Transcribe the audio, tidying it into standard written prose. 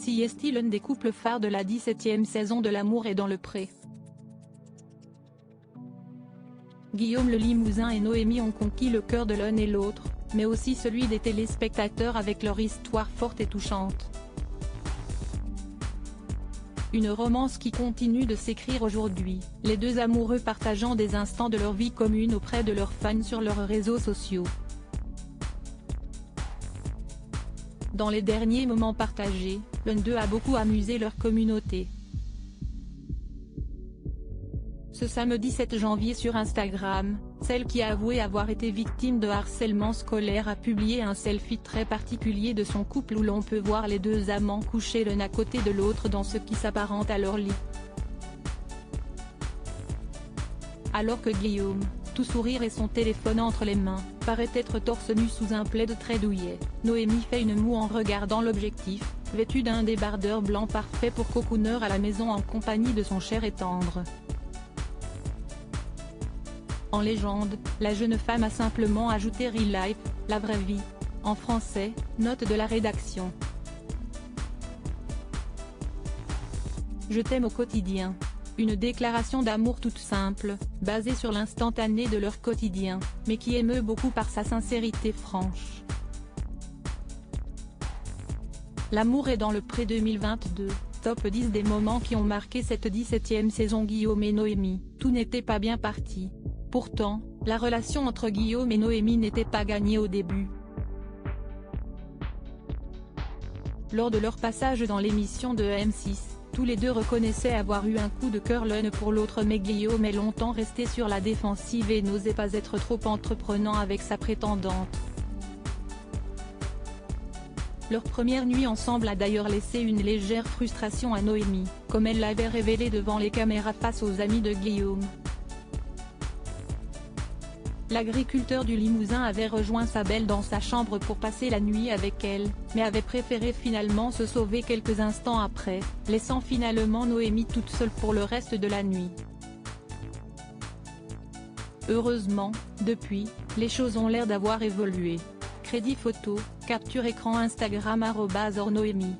Si est-il l'un des couples phares de la 17e saison de L'amour est dans le pré. Guillaume le Limousin et Noémie ont conquis le cœur de l'un et l'autre, mais aussi celui des téléspectateurs avec leur histoire forte et touchante. Une romance qui continue de s'écrire aujourd'hui, les deux amoureux partageant des instants de leur vie commune auprès de leurs fans sur leurs réseaux sociaux. Dans les derniers moments partagés, l'un d'eux a beaucoup amusé leur communauté. Ce samedi 7 janvier sur Instagram, celle qui a avoué avoir été victime de harcèlement scolaire a publié un selfie très particulier de son couple où l'on peut voir les deux amants couchés l'un à côté de l'autre dans ce qui s'apparente à leur lit. Alors que Guillaume, tout sourire et son téléphone entre les mains, paraît être torse nu sous un plaid très douillet, Noémie fait une moue en regardant l'objectif, vêtue d'un débardeur blanc parfait pour cocooner à la maison en compagnie de son cher et tendre. En légende, la jeune femme a simplement ajouté Real Life, la vraie vie. En français, note de la rédaction. Je t'aime au quotidien. Une déclaration d'amour toute simple, basée sur l'instantané de leur quotidien, mais qui émeut beaucoup par sa sincérité franche. L'amour est dans le pré 2022, top 10 des moments qui ont marqué cette 17e saison. Guillaume et Noémie, tout n'était pas bien parti. Pourtant, la relation entre Guillaume et Noémie n'était pas gagnée au début. Lors de leur passage dans l'émission de M6, tous les deux reconnaissaient avoir eu un coup de cœur l'un pour l'autre, mais Guillaume est longtemps resté sur la défensive et n'osait pas être trop entreprenant avec sa prétendante. Leur première nuit ensemble a d'ailleurs laissé une légère frustration à Noémie, comme elle l'avait révélé devant les caméras face aux amis de Guillaume. L'agriculteur du Limousin avait rejoint sa belle dans sa chambre pour passer la nuit avec elle, mais avait préféré finalement se sauver quelques instants après, laissant finalement Noémie toute seule pour le reste de la nuit. Heureusement, depuis, les choses ont l'air d'avoir évolué. Crédit photo, capture écran Instagram @ornoémie.